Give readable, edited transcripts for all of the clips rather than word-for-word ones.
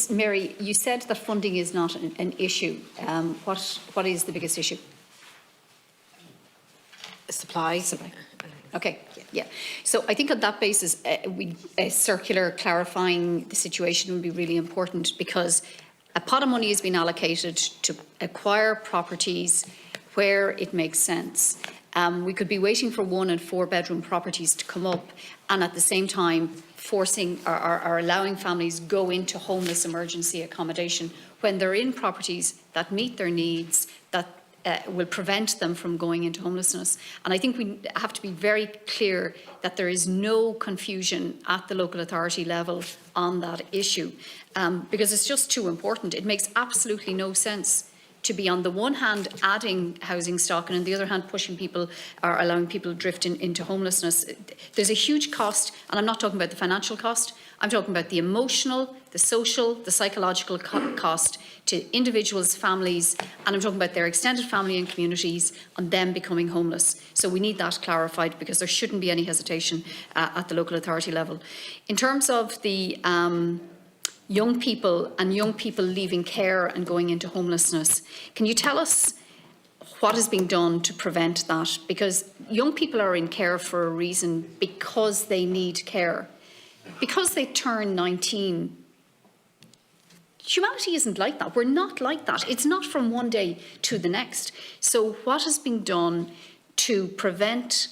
Mary, you said that funding is not an issue. What is the biggest issue? Supply. Okay, yeah. So I think on that basis, a circular clarifying the situation would be really important, because a pot of money has been allocated to acquire properties where it makes sense. We could be waiting for 1 and 4 bedroom properties to come up, and at the same time forcing or allowing families go into homeless emergency accommodation when they're in properties that meet their needs, that will prevent them from going into homelessness. And I think we have to be very clear that there is no confusion at the local authority level on that issue, because it's just too important. It makes absolutely no sense to be on the one hand adding housing stock and on the other hand pushing people or allowing people to drift into homelessness. There's a huge cost, and I'm not talking about the financial cost, I'm talking about the emotional, the social, the psychological cost to individuals, families, and I'm talking about their extended family and communities on them becoming homeless. So we need that clarified, because there shouldn't be any hesitation at the local authority level. In terms of the young people leaving care and going into homelessness, can you tell us what is being done to prevent that? Because young people are in care for a reason, because they need care. Because they turn 19, humanity isn't like that. We're not like that. It's not from one day to the next. So what has been done to prevent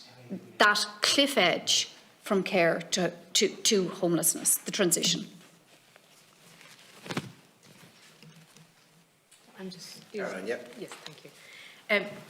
that cliff edge from care to homelessness, the transition? Caroline, yep. Yes, thank you.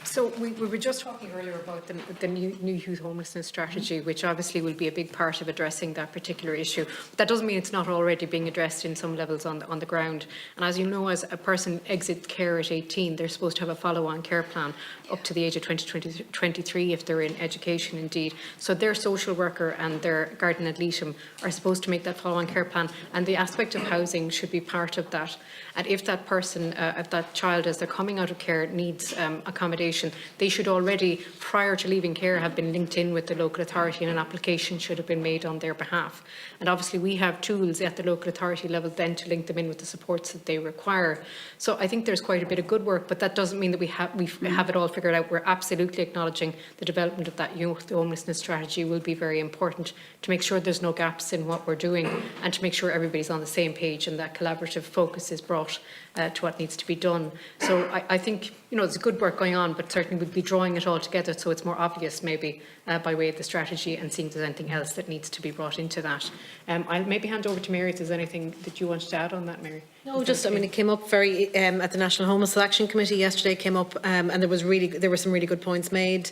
So we were just talking earlier about the new youth homelessness strategy, which obviously will be a big part of addressing that particular issue. That doesn't mean it's not already being addressed in some levels on the ground. And as you know, as a person exits care at 18, they're supposed to have a follow-on care plan up to the age of 23 if they're in education indeed. So their social worker and their guardian ad litem are supposed to make that follow-on care plan, and the aspect of housing should be part of that. And if that person, if that child, as they're coming out of care, needs accommodation, they should already, prior to leaving care, have been linked in with the local authority, and an application should have been made on their behalf. And obviously we have tools at the local authority level then to link them in with the supports that they require. So I think there's quite a bit of good work, but that doesn't mean that we have it all figured out. We're absolutely acknowledging the development of that youth homelessness strategy will be very important to make sure there's no gaps in what we're doing, and to make sure everybody's on the same page and that collaborative focus is brought to what needs to be done. So I think, you know, there's good work going on, but certainly we'd be drawing it all together so it's more obvious maybe by way of the strategy, and seeing if there's anything else that needs to be brought into that. I'll maybe hand over to Mary if there's anything that you wanted to add on that, Mary. No, just, I mean, it came up very, at the National Homeless Action Committee yesterday, came up, and there were some really good points made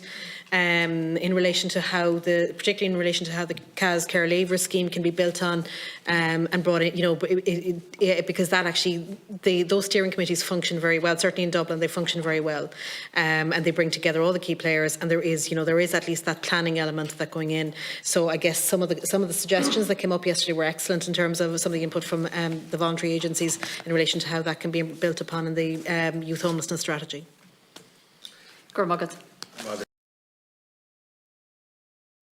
in relation to how particularly in relation to how the CAS Care Labour scheme can be built on and brought in, you know, because that actually, those steering committees function very well. Certainly in Dublin, they function very well, and they bring together all the key players, and there is at least that planning element that going in. So I guess some of the suggestions that came up yesterday were excellent in terms of some of the input from the voluntary agencies in relation to how that can be built upon in the youth homelessness strategy. Gormagat.